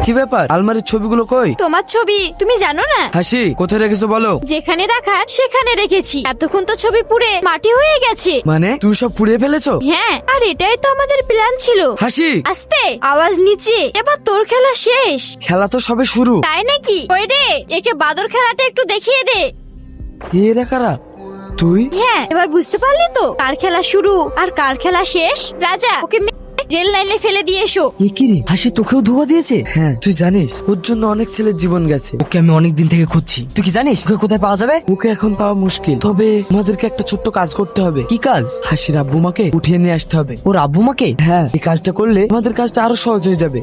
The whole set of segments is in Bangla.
কি ব্যাপার, আলমারির ছবিগুলো কই? তোমার ছবি তুমি জানো না? হাসি কোথায় রেখেছো বলো? যেখানে রাখার সেখানে রেখেছি। এতক্ষণ তো ছবি পুড়ে মাটি হয়ে গেছে। মানে তুমি সব পুড়িয়ে ফেলেছো? হ্যাঁ, আর এটাই তো আমাদের প্ল্যান ছিল। হাসি আস্তে, আওয়াজ নিচে। এবার তোর খেলা শেষ। খেলা তো সবে শুরু। তাই নাকি? ওই রে, একে বাদর খেলাটা একটু দেখিয়ে দে। এরা কারা? তুই? হ্যাঁ, এবার বুঝতে পারলি তো কার খেলা শুরু আর কার খেলা শেষ। রাজা, ওকে রেল লাইনে ফেলে দিয়ে এসো। এ কি রে, হাসি তোকেও ধোয়া দিয়েছে? হ্যাঁ, তুই জানিস ওর জন্য অনেক ছেলের জীবন গেছে। ওকে আমি অনেক দিন থেকে খুঁজছি। তুই কি জানিস ওকে কোথায় পাওয়া যাবে? ওকে এখন পাওয়া মুশকিল, তবে আমাদেরকে একটা ছোট্ট কাজ করতে হবে। কি কাজ? হাসির আব্বু মাকে উঠিয়ে নিয়ে আসতে হবে। ওর আব্বু মাকে? হ্যাঁ, এই কাজটা করলে আমাদের কাজটা আরো সহজ হয়ে যাবে।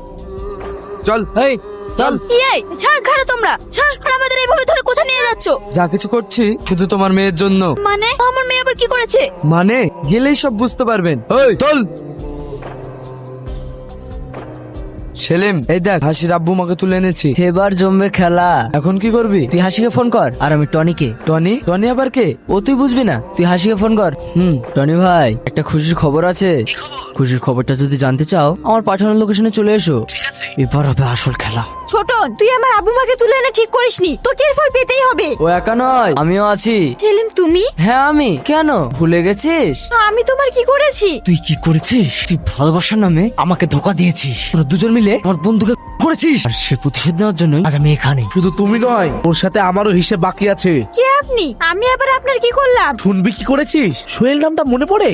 চল। এই চল। এই ছাড়, খাড়া তোমরা ছাড়। আর আমাদের এইভাবে ধরে কোথায় নিয়ে যাচ্ছ? যা কিছু করছি শুধু তোমার মেয়ের জন্য। মানে আমার মেয়ে আবার কি করেছে? মানে গেলেই সব বুঝতে পারবেন। ওই চল। সেলিম, এই দেখ হাসির আব্বু মাকে তুলে এনেছি। এবার জমবে খেলা। এখন কি করবি? তুই হাসিকে ফোন কর আর আমি টনিকে। টনি? টনি আবার কে? ও তুই বুঝবি না, তুই হাসিকে ফোন কর। টনি ভাই, একটা খুশির খবর আছে। খুশির খবরটা যদি জানতে চাও আমার পাঠানোর লোকেশনে চলে এসো। এবার হবে আসল খেলা। ছোট, তুই আমার আব্বু মাকে তুলে এনে ঠিক করিসনি, তোকে এর ফল পেতেই হবে। ও একা নয়, আমিও আছি। সেলিম তুমি? হ্যাঁ আমি। কেন ভুলে গেছিস? আমি তোমার কি করেছি? তুই কি করেছিস? তুই ভালোবাসার নামে আমাকে ধোকা দিয়েছিস। তোরা দুজন মিলে আমার বন্ধুকে করেছিস, আর সে প্রতিশোধ নেওয়ার জন্য আজ আমি এখানে। শুধু তুমি নয়, ওর সাথে আমারও হিসেব বাকি আছে। কে আপনি? আমি আবার আপনার কি করলাম? শুনবি কি করেছিস? সোহেল নামটা মনে পড়ে?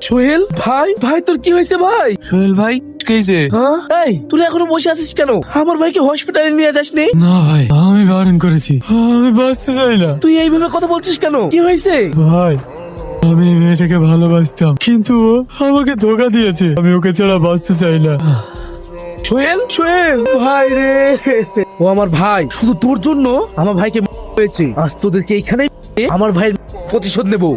সোহেল ভাই, ভাই তোর কি হয়েছে ভাই? সোহেল ভাই কেছে? হ্যাঁ, এই তুই এখনো বসে আছিস কেন? আমার ভাইকে হসপিটালে নিয়ে যাসনি? না ভাই, আমি বারণ করেছি, আমি বাঁচতে চাই না। তুই এইভাবে কথা বলছিস কেন? কি হয়েছে? ভাই, আমি এই মেয়েটাকে ভালোবাসতাম, কিন্তু ও আমাকে ধোকা দিয়েছে। আমি ওকে ছাড়া বাঁচতে চাই না। সোহেল, সোহেল ভাই রে, ও আমার ভাই। শুধু তোর জন্য আমার ভাইকে হয়েছে। আজ তোদেরকে এইখানে আমার ভাইয়ের প্রতিশোধ নেবো।